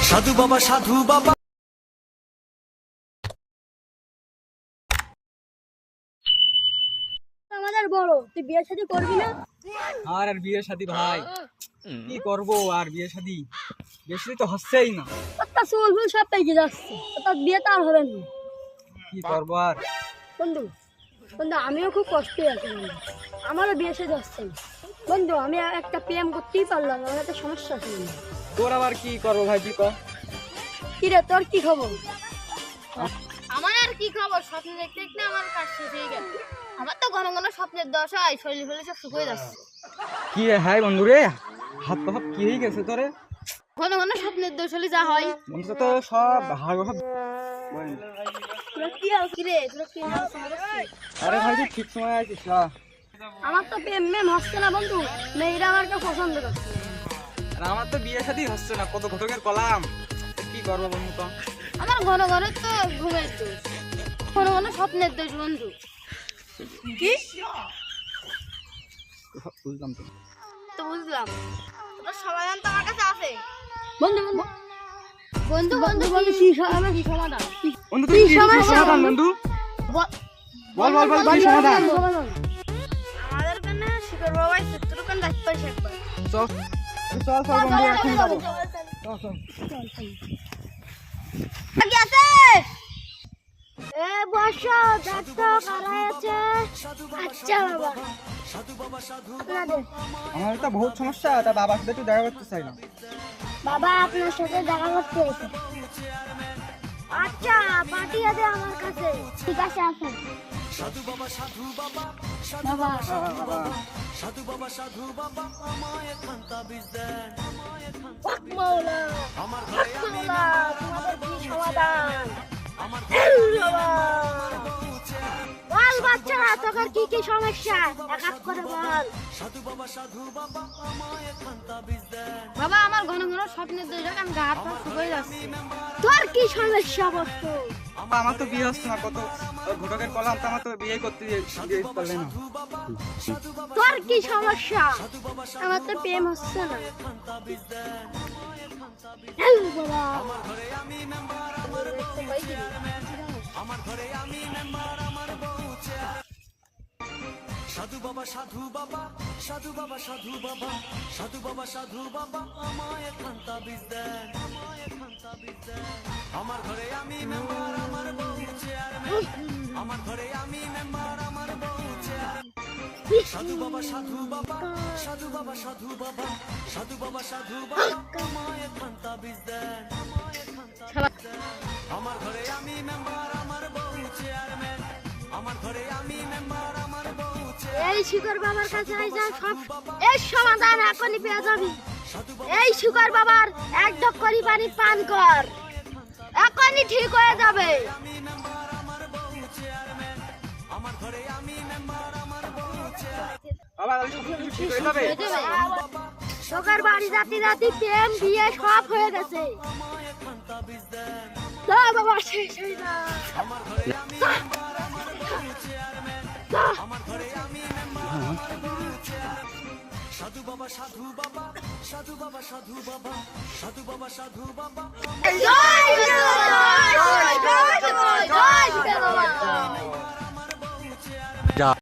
সাধু বাবা সাধু বাবা। আমাদের বড়, তুই বিয়ে শাদী করবি না? আর বিয়ে শাদী ভাই কি করব, আর বিয়ে শাদী বেশি তো হচ্ছেই না। তোর চুল ফুল সব পেকে যাচ্ছে, তোর বিয়ে তো আর হবে না। কি করবো আর। বন্ধু বন্ধু আমিও খুব কষ্টে আছি বন্ধু, আমারও বিয়ে শাদী হচ্ছে না। বন্ধু আমি একটা প্রেম করতেই পারলাম না, আমার একটা সমস্যা আছে বন্ধু। তোর আবার কি করবো ভাই, তুই কর। কি রে তোর কি খবর? আমার আর কি খবর, স্বপ্ন দেখতে দেখতে আমার কাজ শেষ হয়ে গেল। আমার তো ঘন ঘন স্বপ্নের দশায় শরীর ফেলে সব শুকিয়ে যাচ্ছে। কি হ্যাঁ বন্ধু রে, হাত পা কি হয়ে গেছে তোরে? ঘন ঘন স্বপ্নের দোষ হলে যা হয়। বন্ধু তো সব হাড় সব। তোরা কি আর কি রে, তোরা কি আর সমস্যা? আরে ভাই তুই ঠিক সময় আছিস না। আমার তো প্রেম মেম হচ্ছে না বন্ধু, মেয়েরা আমাকে পছন্দ করছে। আর আমার তো বিয়ে শাদী হচ্ছে না, কত ঘটকের কলাম। কি করবো বন্ধু তো? আমার ঘন ঘন তো ঘুমের দোষ, ঘন ঘন স্বপ্নের দোষ বন্ধু। কি বুঝলাম তো। তো বুঝলাম, তোর সমাধান তো আমার কাছে আছে। বন্ধু বন্ধু বন্ধু বন্ধু বন্ধু কি সমাধান? কি সমাধান? বন্ধু তুই কি সমাধান বন্ধু? বল বল বল বল ভাই সমাধান। আমাদের কেন শিকর বাবাই শত্রু কেন দায়িত্ব পাইছে একবার। চল চল চল বন্ধু এখন যাবো। চল চল। কি আছে? এ বসো, দেখতো কারা আছে। আচ্ছা বাবা, আপনাদের আমার একটা বহুত সমস্যা, তা বাবার সাথে একটু দেখা করতে চাই না। বাবা আপনার সাথে দেখা করতে এসে। আচ্ছা পাঠিয়ে দে আমার কাছে। ঠিক আছে আসেন। বাবা মাওলা, মাওলা, তোমাদের কি সমাধান? বাবা, বল বাচ্চারা, তোর কি কি সমস্যা এক এক করে বল। বাবা আমার ঘন ঘন স্বপ্নের দোষ, আমি গা হাত পা শুকিয়ে যাচ্ছে। তোর কি সমস্যা বস্তু? আমার তো বিয়ে হচ্ছে না, কত ঘটকের কলাম, তো আমার তো বিয়ে করতে দিয়ে পারলে না। তোর কি সমস্যা? আমার তো প্রেম হচ্ছে না। বাবা সাধু বাবা সাধু বাবা সাধু বাবা সাধু বাবা সাধু বাবা সাধু বাবা আমায় খান্তা বীজ দেন, আমায় খান্তা বীজ দেন। আমার ঘরে আমি মেম্বার, আমার বউ চেয়ারম্যান। আমার ঘরে আমি মেম্বার, আমার বউ চেয়ারম্যান। সাধু বাবা সাধু বাবা সাধু বাবা সাধু বাবা সাধু বাবা সাধু বাবা আমায় খান্তা বীজ দেন, আমায় খান্তা বীজ দেন। আমার ঘরে আমি মেম্বার, আমার বউ চেয়ারম্যান। আমার ঘরে আমি মেম্বার, আমার বউ চেয়ারম্যান। এই শিকর বাবার কাছে আইসা সব এই সমাধান এখনই পেয়ে যাবি। এই শিকর বাবার এক ঢোক করে পানি পান কর, এখনই ঠিক হয়ে যাবে। বাবা আমি সব কিছু ঠিক হয়ে যাবে। তোকার বাড়ি জাতি জাতি প্রেম বিয়ে সব হয়ে গেছে। যা বাবা, শেষ হয়ে যা। সাধু বাবা সাধু বাবা সাধু বাবা সাধু বাবা সাধু বাবা সাধু বাবা। জয় জয় জয় জয় জয় জয় বাবা।